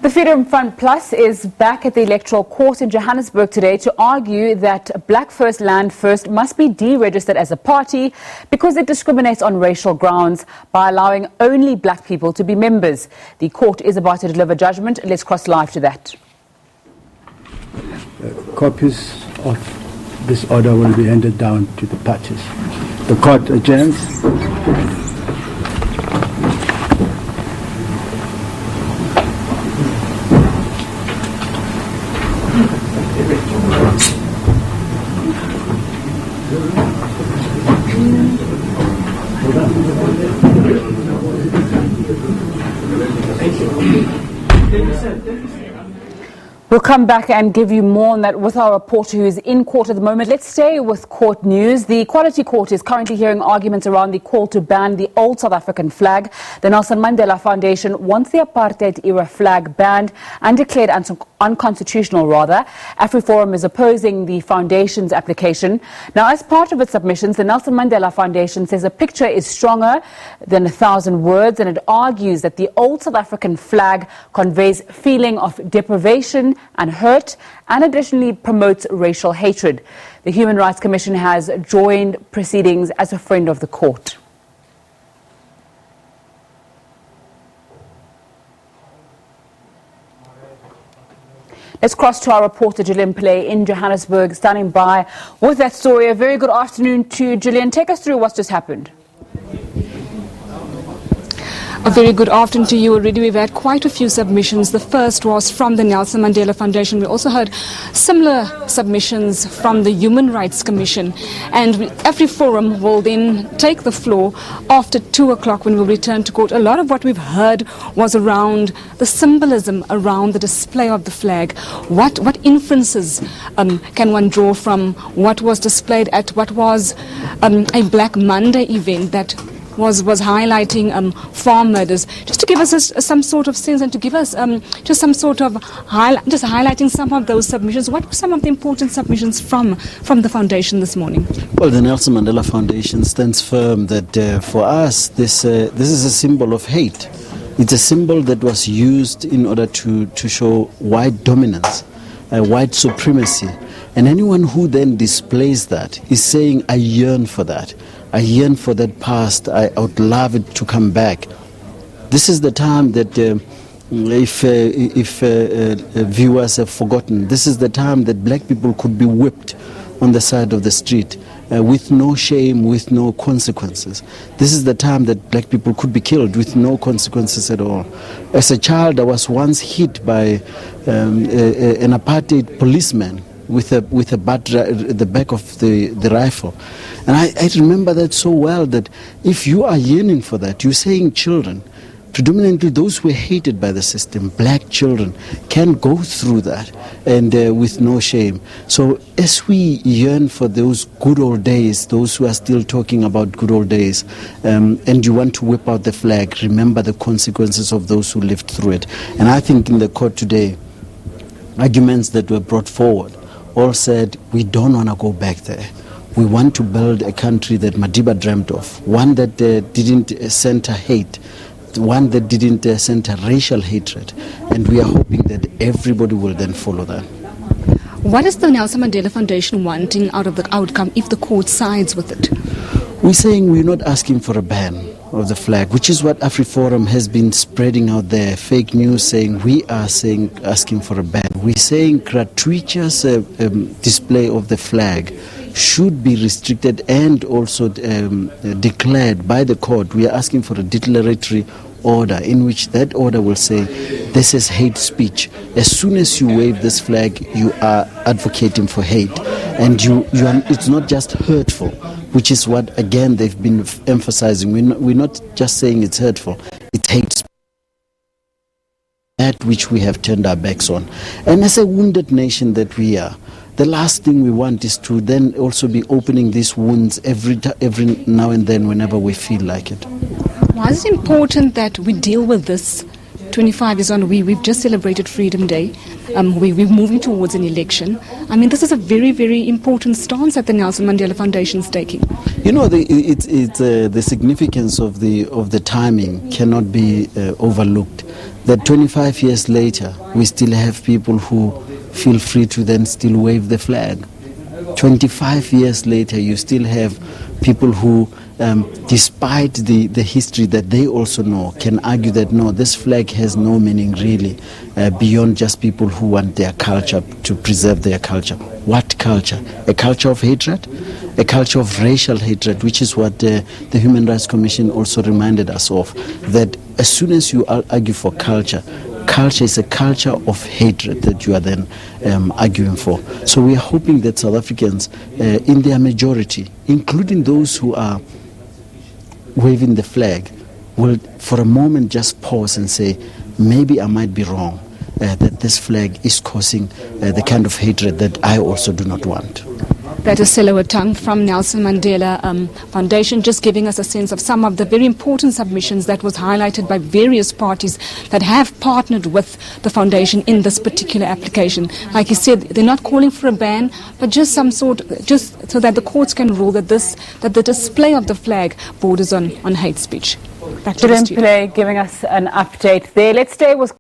The Freedom Front Plus is back at the Electoral Court in Johannesburg today to argue that Black First Land First must be deregistered as a party because it discriminates on racial grounds by allowing only black people to be members. The court is about to deliver judgment. Let's cross live to that. Copies of this order will be handed down to the parties. The court adjourns. We'll come back and give you more on that with our reporter who is in court at the moment. Let's stay with court news. The Equality Court is currently hearing arguments around the call to ban the old South African flag. The Nelson Mandela Foundation wants the apartheid era flag banned and declared unconstitutional rather. Afriforum is opposing the foundation's application. Now, as part of its submissions, the Nelson Mandela Foundation says a picture is stronger than 1,000 words, and it argues that the old South African flag conveys feeling of deprivation and hurt, and additionally promotes racial hatred. The Human Rights Commission has joined proceedings as a friend of the court. Let's cross to our reporter Gillian Pillay in Johannesburg, standing by with that story. A very good afternoon to Gillian. Take us through what's just happened. A very good afternoon to you. Already we've had quite a few submissions. The first was from the Nelson Mandela Foundation. We also heard similar submissions from the Human Rights Commission. And Afriforum will then take the floor after 2 o'clock when we'll return to court. A lot of what we've heard was around the symbolism around the display of the flag. What inferences can one draw from what was displayed at what was a Black Monday event that was highlighting farm murders, just to give us some sort of sense and to give us just some sort of highlighting some of those submissions. What were some of the important submissions from the foundation this morning? Well, the Nelson Mandela Foundation stands firm that for us this is a symbol of hate. It's a symbol that was used in order to show white dominance, white supremacy, and anyone who then displays that is saying, I yearn for that. I yearn for that past. I would love it to come back. This is the time that, if viewers have forgotten, this is the time that black people could be whipped on the side of the street with no shame, with no consequences. This is the time that black people could be killed with no consequences at all. As a child, I was once hit by an apartheid policeman with the back of the rifle. And I remember that so well, that if you are yearning for that, you're saying children, predominantly those who were hated by the system, black children, can go through that and with no shame. So as we yearn for those good old days, those who are still talking about good old days, and you want to whip out the flag, remember the consequences of those who lived through it. And I think in the court today, arguments that were brought forward all said, we don't want to go back there. We want to build a country that Madiba dreamt of, one that didn't center hate, one that didn't center racial hatred, and we are hoping that everybody will then follow that. What is the Nelson Mandela Foundation wanting out of the outcome if the court sides with it? We're saying we're not asking for a ban of the flag, which is what Afriforum has been spreading out there, fake news saying we are asking for a ban. We're saying gratuitous display of the flag should be restricted and also declared by the court. We are asking for a declaratory order in which that order will say this is hate speech. As soon as you wave this flag, you are advocating for hate, and it's not just hurtful, which is what again they've been emphasizing. We're not just saying it's hurtful, it's hate speech, that which we have turned our backs on. And as a wounded nation that we are, the last thing we want is to then also be opening these wounds every now and then whenever we feel like it. Why is it important that we deal with this 25 years on? We've just celebrated Freedom Day. We're moving towards an election. I mean, this is a very, very important stance that the Nelson Mandela Foundation is taking. You know, the significance of the timing cannot be overlooked. That 25 years later, we still have people who feel free to then still wave the flag. 25 years later, you still have people who, despite the history that they also know, can argue that no, this flag has no meaning really, beyond just people who want their culture, to preserve their culture. What culture? A culture of hatred? A culture of racial hatred, which is what the Human Rights Commission also reminded us of, that as soon as you argue for culture, culture is a culture of hatred that you are then arguing for. So we are hoping that South Africans, in their majority, including those who are waving the flag, will for a moment just pause and say, maybe I might be wrong, that this flag is causing the kind of hatred that I also do not want. That is Sello Hatang from Nelson Mandela Foundation, just giving us a sense of some of the very important submissions that was highlighted by various parties that have partnered with the foundation in this particular application. Like he said, they're not calling for a ban, but just some sort, just so that the courts can rule that the display of the flag borders on hate speech. Back to the studio. Giving us an update there. Let's stay with